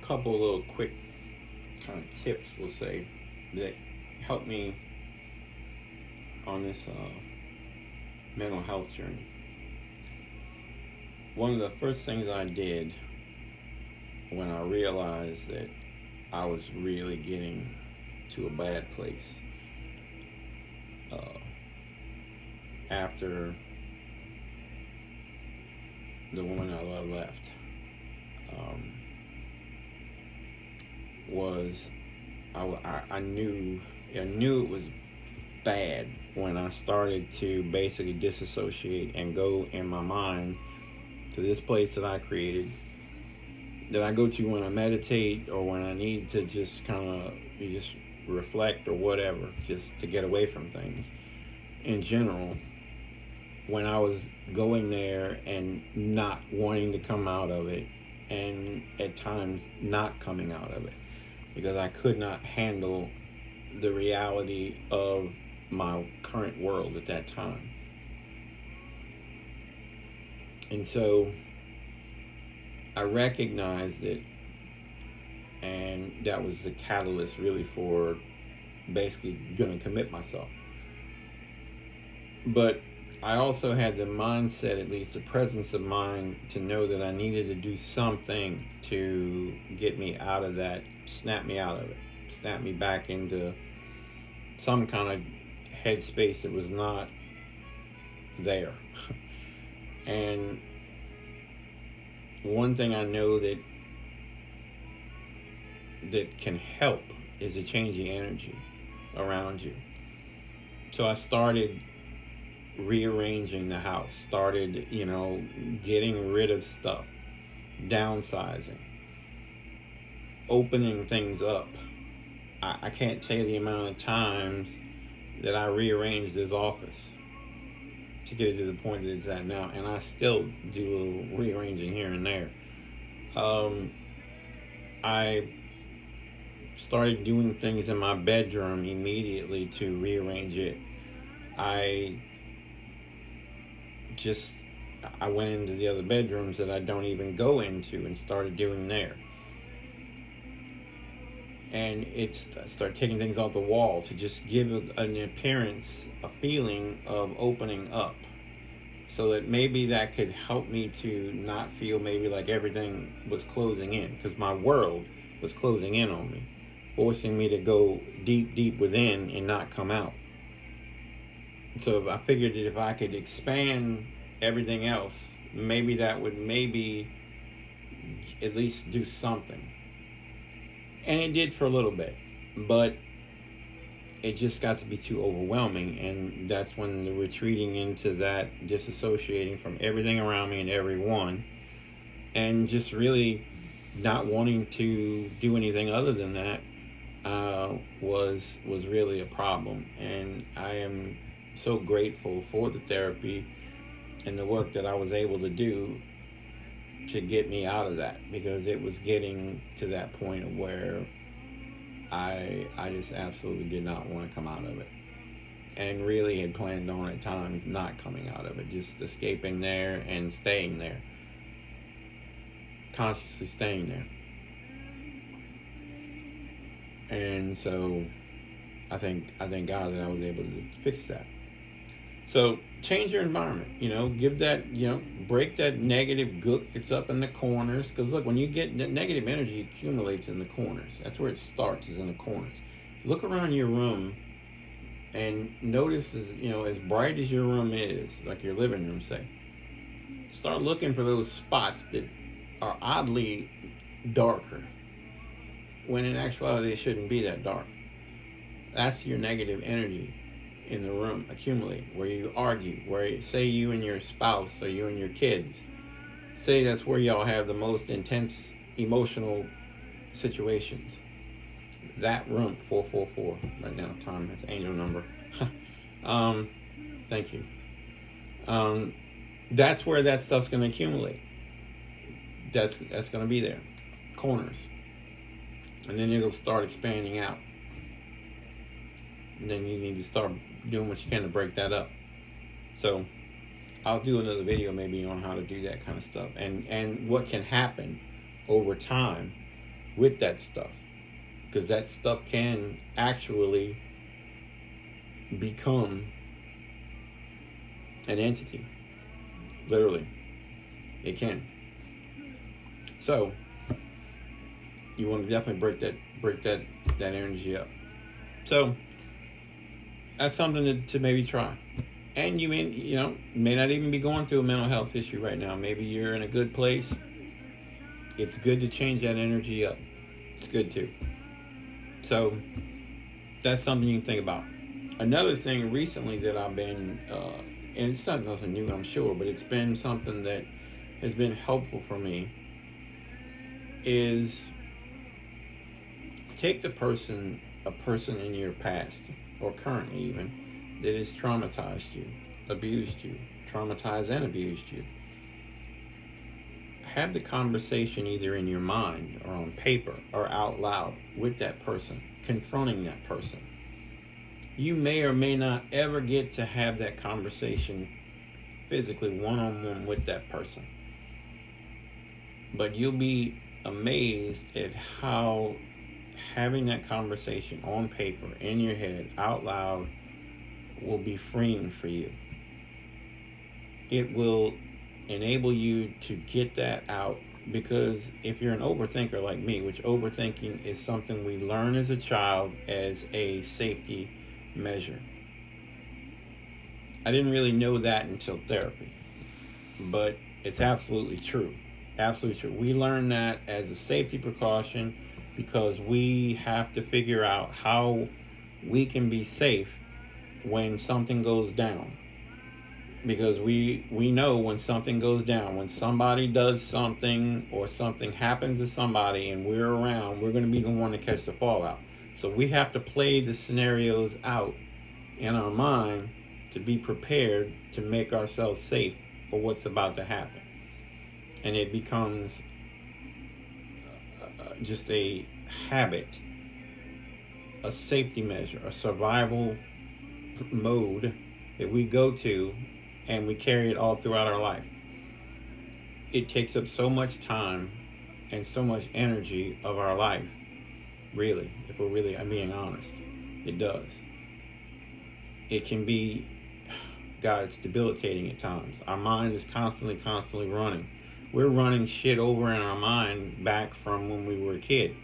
couple of little quick kind of tips, we'll say, that helped me on this mental health journey. One of the first things I did when I realized that I was really getting to a bad place uh, after the woman I love left um, was I knew it was bad when I started to basically disassociate and go in my mind to this place that I created, that I go to when I meditate or when I need to just kind of just reflect or whatever, just to get away from things in general. When I was going there and not wanting to come out of it, and at times not coming out of it because I could not handle the reality of my current world at that time. And so I recognized it, and that was the catalyst really for basically going to commit myself. But I also had the mindset, at least the presence of mind, to know that I needed to do something to get me out of that, snap me out of it, snap me back into some kind of headspace that was not there. And one thing I know that can help is to change the energy around you. So I started rearranging the house, started, getting rid of stuff, downsizing, opening things up. I can't tell you the amount of times that I rearranged this office to get it to the point that it's at now, and I still do a little rearranging here and there. I started doing things in my bedroom immediately to rearrange it. I went into the other bedrooms that I don't even go into and started doing there. And start taking things off the wall to just give an appearance, a feeling of opening up, so that maybe that could help me to not feel maybe like everything was closing in, because my world was closing in on me, forcing me to go deep within and not come out. So I figured that if I could expand everything else, maybe that would maybe at least do something. And it did for a little bit, but it just got to be too overwhelming, and that's when the retreating into that, disassociating from everything around me and everyone, and just really not wanting to do anything other than that was really a problem. And I am so grateful for the therapy and the work that I was able to do to get me out of that, because it was getting to that point of where I just absolutely did not want to come out of it, and really had planned on at times not coming out of it, just escaping there and staying there, consciously staying there. And so I thank God that I was able to fix that. So change your environment, give that, break that negative gook that's up in the corners. Because look, when you get that negative energy, accumulates in the corners. That's where it starts, is in the corners. Look around your room and notice, as bright as your room is, like your living room, say, start looking for those spots that are oddly darker, when in actuality it shouldn't be that dark. That's your negative energy in the room accumulate, where you argue, where say you and your spouse or you and your kids, say that's where y'all have the most intense emotional situations. That room, 444 right now, Tom, that's angel number. Thank you. That's where that stuff's going to accumulate. That's going to be there, corners, and then it'll start expanding out. And then you need to start doing what you can to break that up. So I'll do another video maybe on how to do that kind of stuff, and what can happen over time with that stuff, because that stuff can actually become an entity. Literally, it can. So you want to definitely break that energy up. So that's something to maybe try. And may not even be going through a mental health issue right now. Maybe you're in a good place. It's good to change that energy up. It's good too. So that's something you can think about. Another thing recently that I've been, and it's not nothing new, I'm sure, but it's been something that has been helpful for me, is take a person in your past, or currently even, that has traumatized you, abused you, traumatized and abused you. Have the conversation either in your mind or on paper or out loud with that person, confronting that person. You may or may not ever get to have that conversation physically one-on-one with that person. But you'll be amazed at how having that conversation on paper, in your head, out loud, will be freeing for you. It will enable you to get that out, because if you're an overthinker like me, which overthinking is something we learn as a child as a safety measure. I didn't really know that until therapy, but it's absolutely true. Absolutely true. We learn that as a safety precaution because we have to figure out how we can be safe when something goes down. Because we know when something goes down, when somebody does something or something happens to somebody and we're around, we're going to be the one to catch the fallout. So we have to play the scenarios out in our mind to be prepared to make ourselves safe for what's about to happen. And it becomes just a habit, a safety measure, a survival mode that we go to, and we carry it all throughout our life. It takes up so much time and so much energy of our life, really, if we're really being honest. It does. It can be, God, it's debilitating at times. Our mind is constantly running. We're running shit over in our mind back from when we were a kid.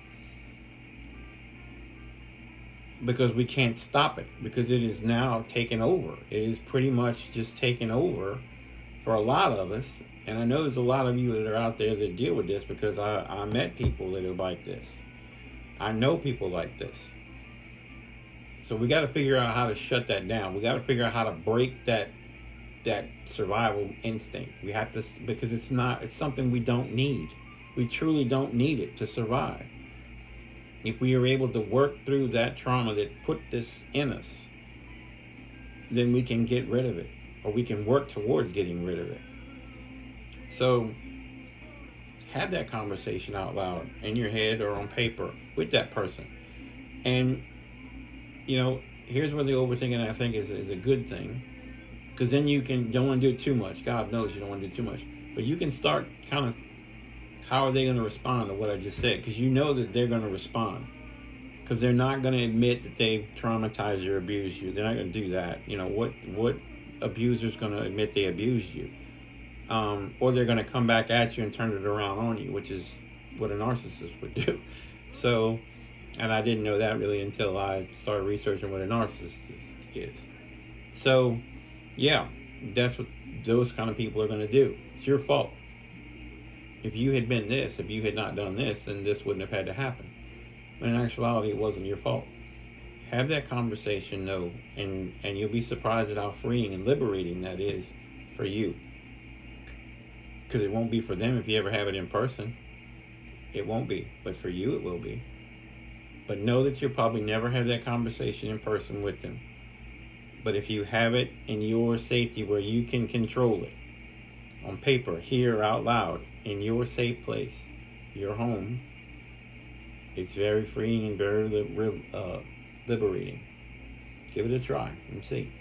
Because we can't stop it, because it is now taken over. It is pretty much just taken over for a lot of us. And I know there's a lot of you that are out there that deal with this, because I met people that are like this. I know people like this. So we got to figure out how to shut that down. We got to figure out how to break that survival instinct. We have to, because it's something we don't need. We truly don't need it to survive. If we are able to work through that trauma that put this in us, then we can get rid of it, or we can work towards getting rid of it. So have that conversation out loud in your head or on paper with that person. And here's where the overthinking, I think, is a good thing, because then you don't want to do it too much. God knows you don't want to do too much, but you can start kind of, how are they going to respond to what I just said? Because you know that they're going to respond, because they're not going to admit that they've traumatized or abused you. They're not going to do that. What abuser's going to admit they abused you? Or they're going to come back at you and turn it around on you, which is what a narcissist would do. So, and I didn't know that really until I started researching what a narcissist is. So, yeah, that's what those kind of people are going to do. It's your fault. If you had been this, if you had not done this, then this wouldn't have had to happen. But in actuality, it wasn't your fault. Have that conversation, though, and you'll be surprised at how freeing and liberating that is for you. Because it won't be for them if you ever have it in person. It won't be. But for you, it will be. But know that you'll probably never have that conversation in person with them. But if you have it in your safety where you can control it, on paper, here, out loud, in your safe place, your home, it's very freeing and very liberating. Give it a try and see.